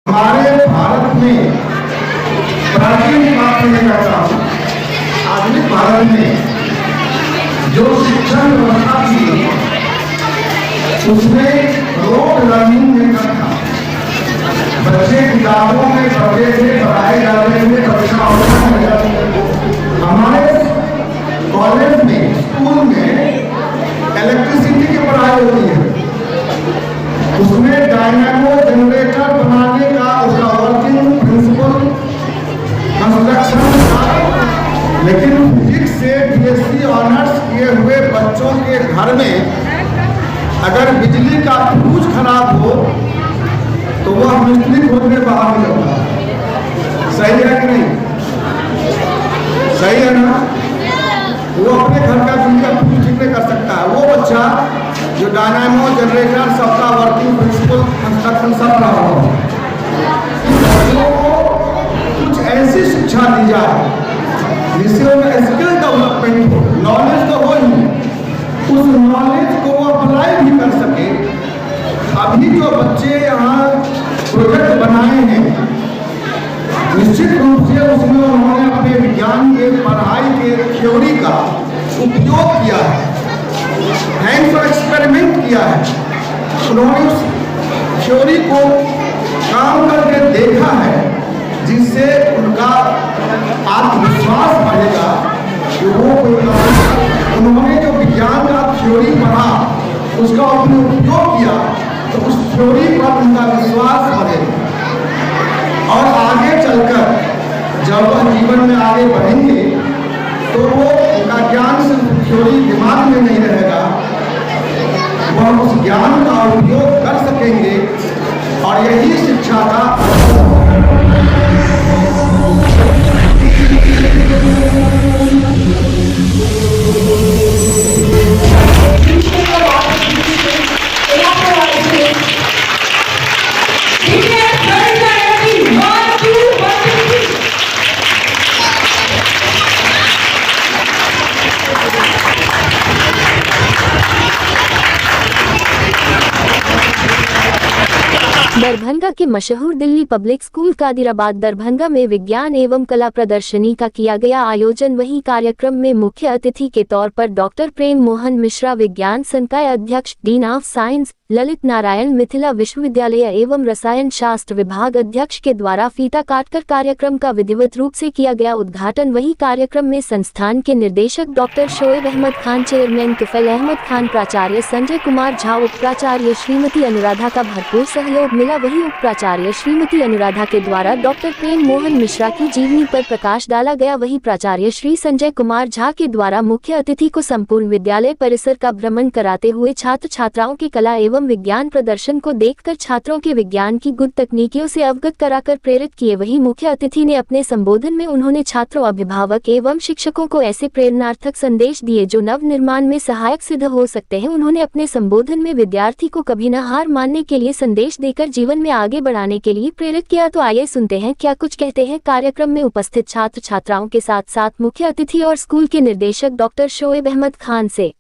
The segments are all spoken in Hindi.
हमारे भारत में प्राचीन बात नहीं करता हूँ, आधुनिक भारत में जो शिक्षण व्यवस्था थी उसमें रोड लर्निंग मेथड था। बच्चे किताबों में पढ़ते थे, पढ़ाए जाते थे, परीक्षाओं में जाते थे। हमारे कॉलेज में, स्कूल में इलेक्ट्रिसिटी की पढ़ाई होती है, उसमें डायनामो जनरेटर बनाने का उसका वर्किंग प्रिंसिपल कंस्ट्रक्शन था। लेकिन फिजिक्स से बीएससी ऑनर्स किए हुए बच्चों के घर में अगर बिजली का फ्यूज खराब हो तो वह मिस्त्री खोजने बाहर नहीं जाता। सही है कि नहीं? सही है ना? वो अपने घर का बिजली का फ्यूज ठीक नहीं कर सकता है। वो बच्चा जो डायनामो जनरेटर सबका वर्किंग प्रिंसिपल कंस्ट्रक्शन सब रहा हो, बच्चों को कुछ ऐसी शिक्षा दी जाए जिससे उनका स्किल डेवलपमेंट हो, नॉलेज तो हो ही, उस नॉलेज को वो अप्लाई भी कर सके। अभी जो बच्चे यहाँ प्रोजेक्ट बनाए हैं, निश्चित रूप से उसमें उन्होंने अपने विज्ञान के पढ़ाई के थ्योरी का उपयोग किया है, हैंड्स ऑन एक्सपेरिमेंट किया है। उन्होंने उस थ्योरी को काम करके देखा है, जिससे उनका आत्मविश्वास बढ़ेगा कि वो उन्होंने जो विज्ञान का थ्योरी पढ़ा उसका अपने उपयोग किया तो उस थ्योरी पर उनका विश्वास बढ़ेगा और आगे चलकर जब वह जीवन में आगे बढ़ेंगे तो वो उनका ज्ञान सिर्फ थ्योरी दिमाग में नहीं रहेगा, वह उस ज्ञान का उपयोग कर सकेंगे। और यही शिक्षा का दरभंगा के मशहूर दिल्ली पब्लिक स्कूल कादिराबाद दरभंगा में विज्ञान एवं कला प्रदर्शनी का किया गया आयोजन। वहीं कार्यक्रम में मुख्य अतिथि के तौर पर डॉक्टर प्रेम मोहन मिश्रा, विज्ञान संकाय अध्यक्ष, dean of science, Lalit Narayan Mithila विश्वविद्यालय एवं रसायन शास्त्र विभाग अध्यक्ष के द्वारा फीता काटकर कार्यक्रम का विधिवत रूप से किया गया उद्घाटन। वहीं कार्यक्रम में संस्थान के निदेशक डॉक्टर शोएब अहमद खान, चेयरमैन तुफैल अहमद खान, प्राचार्य संजय कुमार झा, उप प्राचार्य श्रीमती अनुराधा का भरपूर सहयोग मिला। वहीं उप प्राचार्य श्रीमती अनुराधा के द्वारा डॉक्टर प्रेम मोहन मिश्रा की जीवनी पर प्रकाश डाला गया। वहीं प्राचार्य श्री संजय कुमार झा के द्वारा मुख्य अतिथि को संपूर्ण विद्यालय परिसर का भ्रमण कराते हुए छात्र छात्राओं के कला एवं विज्ञान प्रदर्शन को देखकर छात्रों के विज्ञान की गुण तकनीकियों से अवगत कराकर प्रेरित किए। वहीं मुख्य अतिथि ने अपने संबोधन में उन्होंने छात्रों, अभिभावक एवं शिक्षकों को ऐसे प्रेरणार्थक संदेश दिए जो नव निर्माण में सहायक सिद्ध हो सकते हैं। उन्होंने अपने संबोधन में विद्यार्थी को कभी न हार मानने के लिए संदेश देकर जीवन में आगे बढ़ाने के लिए प्रेरित किया। तो आइए सुनते हैं क्या कुछ कहते हैं कार्यक्रम में उपस्थित छात्र छात्राओं के साथ साथ मुख्य अतिथि और स्कूल के निर्देशक डॉक्टर शोएब अहमद खान से।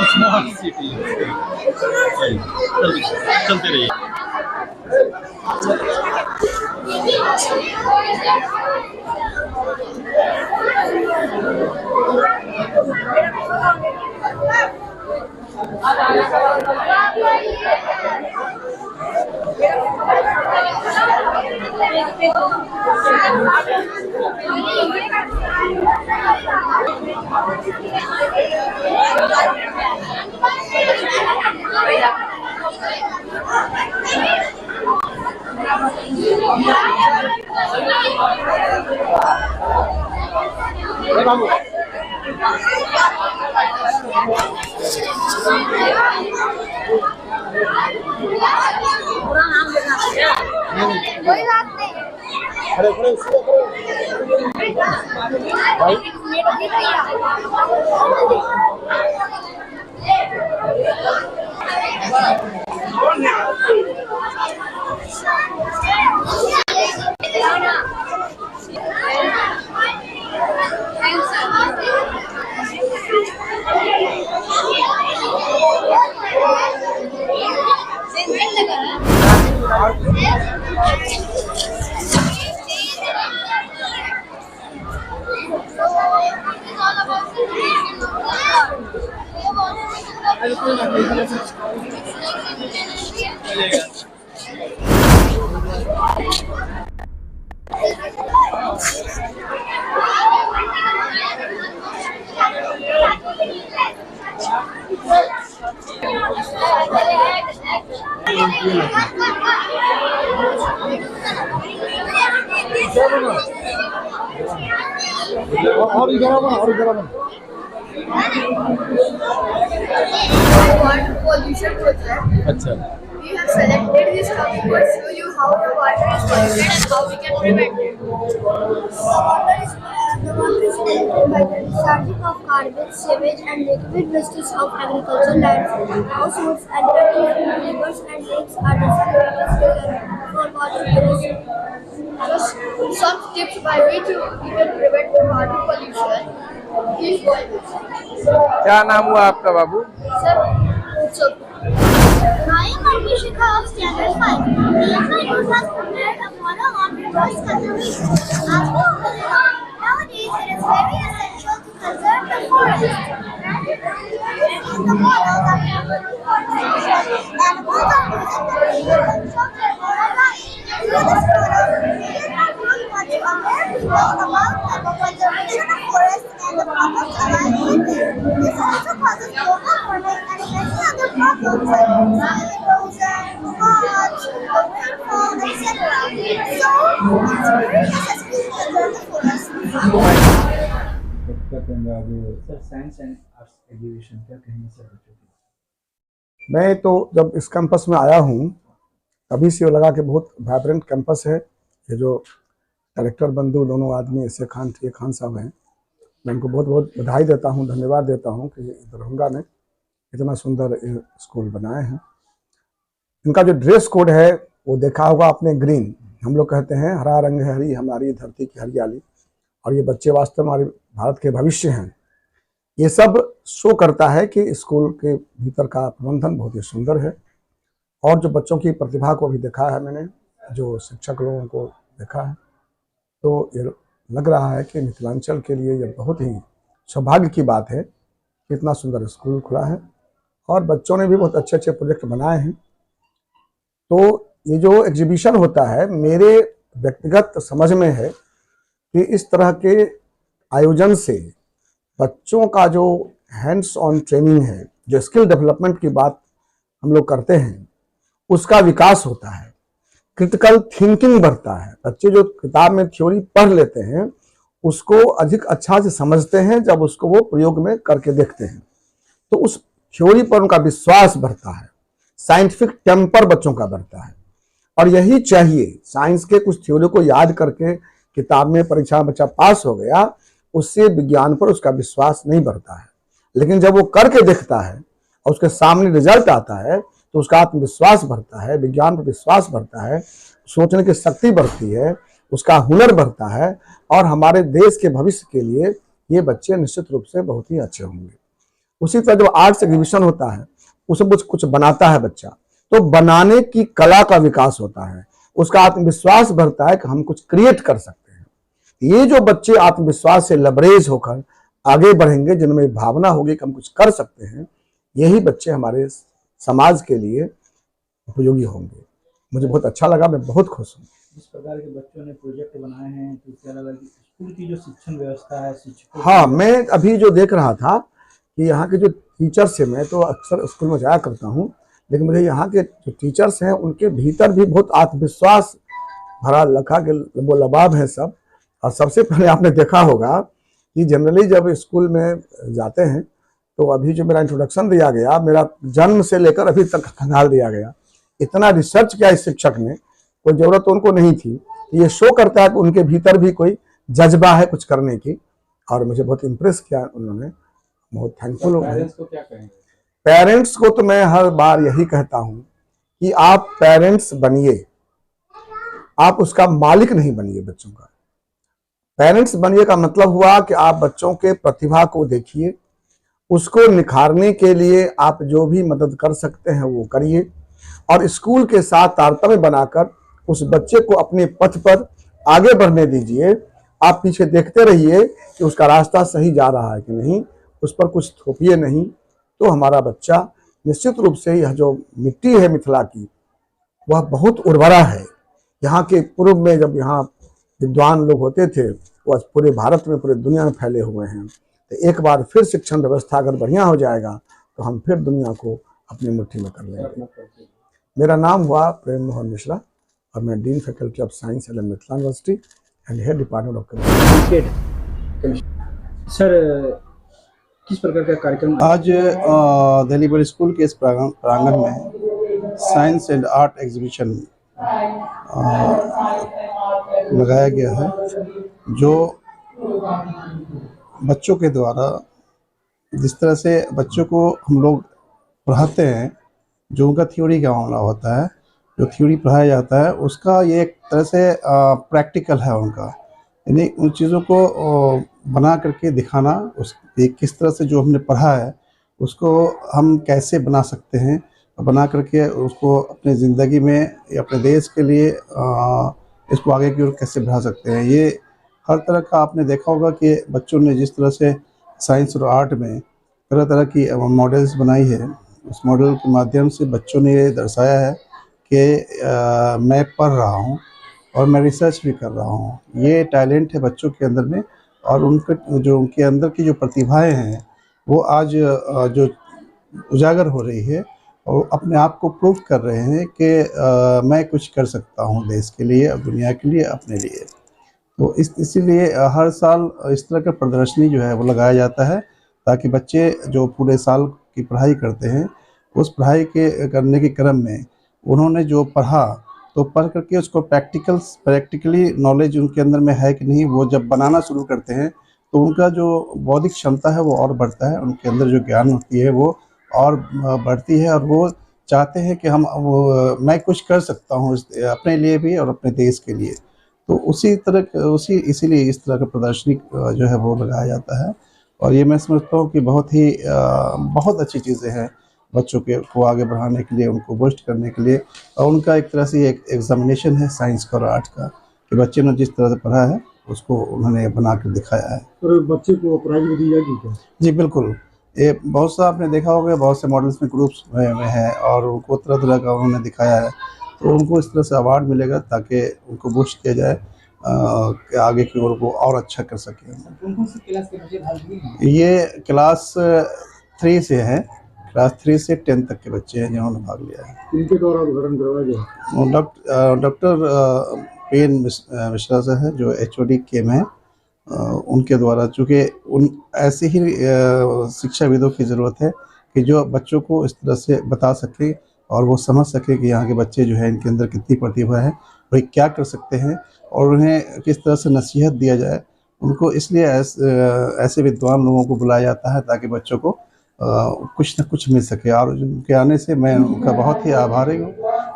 स्मार्ट सिटी चलते रहिए। कोई बात नहीं। खड़े खड़े भाई Thank you. Pollution project. अच्छा We have selected this topic to show you how the water is polluted and how we can prevent it. The water is polluted by the discharging of garbage, sewage and liquid wastes of agricultural lands, households and factories, rivers and lakes are designated for water pollution. Just some tips by which we can prevent the water pollution. Please follow this. क्या नाम हुआ आपका बाबू? Sir, it's okay. I am Arpishika of Standard 5. My group has prepared a model on reverse conservation. As we all know, nowadays it is very essential to conserve the forest. In the model that we have conservation, animals are using the reuse of their own life. Through this model, we are going to aware people about the conservation of forests and the problems aligned with it. This also causes global warming and many other problems like soil erosion, floods, rainfall, etc. So, it's very necessary to conserve the forest. Sir science and arts exhibition क्या कहेंगे सर बच्चों के? मैं तो जब इस कैंपस में आया हूँ तभी से लगा कि बहुत वाइब्रेंट कैंपस है। ये जो डायरेक्टर बंधु दोनों आदमी ऐसे खान साहब हैं, मैं उनको बहुत बहुत बधाई देता हूँ, धन्यवाद देता हूँ कि दरभंगा में इतना सुंदर स्कूल बनाए हैं। इनका जो ड्रेस कोड है वो देखा होगा आपने, ग्रीन। हम लोग कहते हैं हरा रंग है हरी हमारी धरती की हरियाली, और ये बच्चे वास्तव में हमारे भारत के भविष्य हैं। ये सब शो करता है कि स्कूल के भीतर का प्रबंधन बहुत ही सुंदर है, और जो बच्चों की प्रतिभा को भी देखा है मैंने, जो शिक्षक लोगों को देखा है, तो ये लग रहा है कि मिथिलांचल के लिए ये बहुत ही सौभाग्य की बात है कि इतना सुंदर स्कूल खुला है और बच्चों ने भी बहुत अच्छे अच्छे प्रोजेक्ट बनाए हैं। तो ये जो एग्जीबिशन होता है, मेरे व्यक्तिगत समझ में है कि इस तरह के आयोजन से बच्चों का जो हैंड्स ऑन ट्रेनिंग है, जो स्किल डेवलपमेंट की बात हम लोग करते हैं, उसका विकास होता है, क्रिटिकल थिंकिंग बढ़ता है। बच्चे जो किताब में थ्योरी पढ़ लेते हैं उसको अधिक अच्छा से समझते हैं जब उसको वो प्रयोग में करके देखते हैं, तो उस थ्योरी पर उनका विश्वास बढ़ता है, साइंटिफिक टेम्पर बच्चों का बढ़ता है। और यही चाहिए, साइंस के कुछ थ्योरी को याद करके किताब में परीक्षा में बच्चा पास हो गया, उससे विज्ञान पर उसका विश्वास नहीं बढ़ता है। लेकिन जब वो करके देखता है और उसके सामने रिजल्ट आता है तो उसका आत्मविश्वास बढ़ता है, विज्ञान पर विश्वास बढ़ता है, सोचने की शक्ति बढ़ती है, उसका हुनर बढ़ता है, और हमारे देश के भविष्य के लिए ये बच्चे निश्चित रूप से बहुत ही अच्छे होंगे। उसी तरह जब आर्ट्स एग्जीबिशन होता है उसमें कुछ बनाता है बच्चा, तो बनाने की कला का विकास होता है, उसका आत्मविश्वास बढ़ता है कि हम कुछ क्रिएट कर सकते हैं। ये जो बच्चे आत्मविश्वास से लबरेज होकर आगे बढ़ेंगे, जिनमें भावना होगी कि हम कुछ कर सकते हैं, यही बच्चे हमारे समाज के लिए उपयोगी होंगे। मुझे बहुत अच्छा लगा, मैं बहुत खुश हूँ। जिस प्रकार के बच्चों ने प्रोजेक्ट बनाए हैं, तो क्या लगा कि स्कूल की जो शिक्षण व्यवस्था है, शिक्षकों, हाँ, मैं अभी जो देख रहा था कि यहाँ के जो टीचर्स हैं, मैं तो अक्सर स्कूल में जाया करता हूँ, लेकिन मुझे यहाँ के जो टीचर्स हैं उनके भीतर भी बहुत आत्मविश्वास भरा लखा के वो लबाब है सब। और सबसे पहले आपने देखा होगा कि जनरली जब स्कूल में जाते हैं तो अभी जो मेरा इंट्रोडक्शन दिया गया, मेरा जन्म से लेकर अभी तक खंगाल दिया गया, इतना रिसर्च किया इस शिक्षक ने, कोई ज़रूरत तो उनको नहीं थी। ये शो करता है कि उनके भीतर भी कोई जज्बा है कुछ करने की, और मुझे बहुत इम्प्रेस किया उन्होंने, बहुत थैंकफुल हूँ। पेरेंट्स को क्या कहेंगे? पेरेंट्स को तो मैं हर बार यही कहता हूँ कि आप पेरेंट्स बनिए, आप उसका मालिक नहीं बनिए बच्चों का। पेरेंट्स बनिए का मतलब हुआ कि आप बच्चों के प्रतिभा को देखिए, उसको निखारने के लिए आप जो भी मदद कर सकते हैं वो करिए, और स्कूल के साथ तारतम्य बनाकर उस बच्चे को अपने पथ पर आगे बढ़ने दीजिए। आप पीछे देखते रहिए कि उसका रास्ता सही जा रहा है कि नहीं, उस पर कुछ थोपिए नहीं, तो हमारा बच्चा निश्चित रूप से यह जो मिट्टी है मिथिला की वह बहुत उर्वरा है। यहाँ के पूर्व में जब यहाँ विद्वान लोग होते थे वह पूरे भारत में पूरे दुनिया में फैले हुए हैं। तो एक बार फिर शिक्षण व्यवस्था अगर बढ़िया हो जाएगा तो हम फिर दुनिया को अपनी मुट्ठी में कर लेंगे। मेरा नाम हुआ प्रेम मोहन मिश्रा और मैं dean faculty of science L Mithila university and head department of chemistry. Sir किस प्रकार का कार्यक्रम आज दिल्ली पब्लिक स्कूल के इस प्रांगण में साइंस एंड आर्ट एग्जीबिशन लगाया गया है, जो बच्चों के द्वारा जिस तरह से बच्चों को हम लोग पढ़ाते हैं, जो उनका थ्योरी का मामला होता है, जो थ्योरी पढ़ाया जाता है उसका ये एक तरह से प्रैक्टिकल है उनका, यानी उन चीज़ों को बना करके दिखाना, उस किस तरह से जो हमने पढ़ा है उसको हम कैसे बना सकते हैं, बना करके उसको अपने ज़िंदगी में या अपने देश के लिए इसको आगे की ओर कैसे बढ़ा सकते हैं। ये हर तरह का आपने देखा होगा कि बच्चों ने जिस तरह से साइंस और आर्ट में तरह तरह की मॉडल्स बनाई है, उस मॉडल के माध्यम से बच्चों ने ये दर्शाया है कि मैं पढ़ रहा हूँ और मैं रिसर्च भी कर रहा हूँ। ये टैलेंट है बच्चों के अंदर में, और उनके अंदर की जो प्रतिभाएं हैं वो आज जो उजागर हो रही है और अपने आप को प्रूव कर रहे हैं कि मैं कुछ कर सकता हूँ देश के लिए, दुनिया के लिए, अपने लिए। तो इसीलिए हर साल इस तरह का प्रदर्शनी जो है वो लगाया जाता है, ताकि बच्चे जो पूरे साल की पढ़ाई करते हैं उस पढ़ाई के करने के क्रम में उन्होंने जो पढ़ा तो पढ़ करके उसको प्रैक्टिकली नॉलेज उनके अंदर में है कि नहीं, वो जब बनाना शुरू करते हैं तो उनका जो बौद्धिक क्षमता है वो और बढ़ता है, उनके अंदर जो ज्ञान होती है वो और बढ़ती है, और वो चाहते हैं कि मैं कुछ कर सकता हूँ अपने लिए भी और अपने देश के लिए। तो इसीलिए इस तरह का प्रदर्शनी जो है वो लगाया जाता है, और ये मैं समझता हूँ कि बहुत अच्छी चीज़ें हैं बच्चों को आगे बढ़ाने के लिए, उनको बूस्ट करने के लिए। और उनका एक तरह से एक एग्जामिनेशन है साइंस का और आर्ट का, कि बच्चे ने जिस तरह से पढ़ा है उसको उन्होंने बना कर दिखाया है। और बच्चे को प्राइज भी दी जाएगी क्या? जी बिल्कुल, ये बहुत सा आपने देखा होगा, बहुत से मॉडल्स में ग्रुप्स में हैं और उनको तरह तरह का उन्होंने दिखाया है, तो उनको इस तरह से अवार्ड मिलेगा ताकि उनको बूस्ट किया जाए कि आगे की ओर वो और अच्छा कर सकें। कौन सी क्लास के बच्चे भाग लिए? ये क्लास 3 से है, क्लास 3 से 10 तक के बच्चे हैं जिन्होंने भाग लिया है। इनके द्वारा उद्घाटन करवाया गया। डॉक्टर प्रेम मिश्रा सर है जो HOD केम है, उनके द्वारा, चूँकि ऐसे ही शिक्षाविदों की ज़रूरत है कि जो बच्चों को इस तरह से बता सके और वो समझ सके कि यहाँ के बच्चे जो है इनके अंदर कितनी प्रतिभा है और ये क्या कर सकते हैं, और उन्हें किस तरह से नसीहत दिया जाए उनको। इसलिए ऐसे विद्वान लोगों को बुलाया जाता है ताकि बच्चों को कुछ न कुछ मिल सके। और उनके आने से मैं उनका बहुत ही आभारी हूँ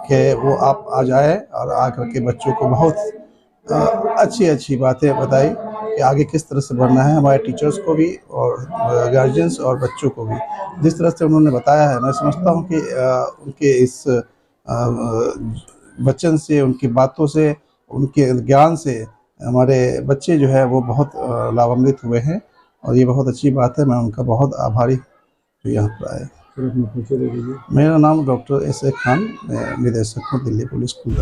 कि वो आप आ जाए और आकर के बच्चों को बहुत अच्छी बातें बताई कि आगे किस तरह से बढ़ना है, हमारे टीचर्स को भी और गार्जियंस और बच्चों को भी। जिस तरह से उन्होंने बताया है, मैं समझता हूँ कि उनके इस वचन से, उनकी बातों से, उनके ज्ञान से हमारे बच्चे जो है वो बहुत लाभान्वित हुए हैं, और ये बहुत अच्छी बात है। मैं उनका बहुत आभारी जो यहाँ पर आए। मेरा नाम डॉक्टर S.A. खान, मैं निदेशक हूँ दिल्ली पब्लिक स्कूल।